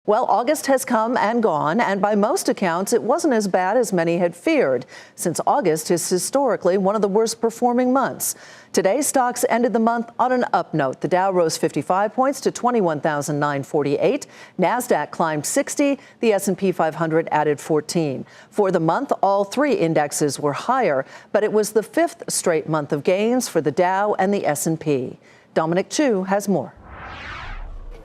Well, August has come and gone, and by most accounts, it wasn't as bad as many had feared, since August is historically one of the worst performing months. Today, stocks ended the month on an up note. The Dow rose 55 points to 21,948. NASDAQ climbed 60. The S&P 500 added 14. For the month, all three indexes were higher, but it was the fifth straight month of gains for the Dow and the S&P. Dominic Chu has more.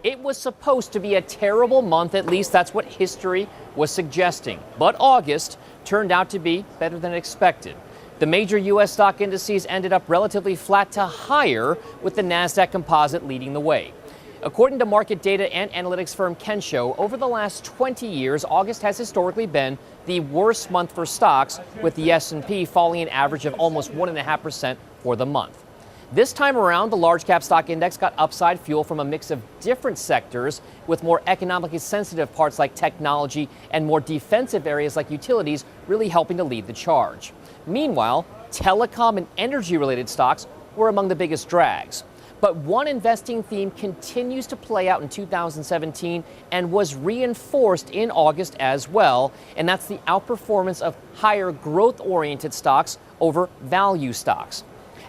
It was supposed to be a terrible month, at least that's what history was suggesting. But August turned out to be better than expected. The major U.S. stock indices ended up relatively flat to higher, with the NASDAQ composite leading the way. According to market data and analytics firm Kensho, over the last 20 years, August has historically been the worst month for stocks, with the S&P falling an average of almost 1.5% for the month. This time around, the large cap stock index got upside fuel from a mix of different sectors, with more economically sensitive parts like technology and more defensive areas like utilities really helping to lead the charge. Meanwhile, telecom and energy related stocks were among the biggest drags. But one investing theme continues to play out in 2017 and was reinforced in August as well, and that's the outperformance of higher growth oriented stocks over value stocks.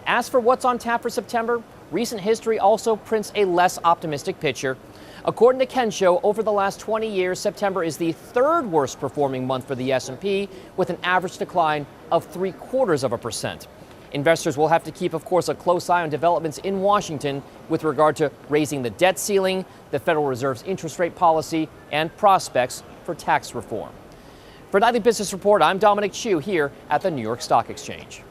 As for what's on tap for September, recent history also prints a less optimistic picture. According to Kensho, over the last 20 years, September is the third worst performing month for the S&P, with an average decline of 0.75%. Investors will have to keep, of course, a close eye on developments in Washington with regard to raising the debt ceiling, the Federal Reserve's interest rate policy, and prospects for tax reform. For Nightly Business Report, I'm Dominic Chu here at the New York Stock Exchange.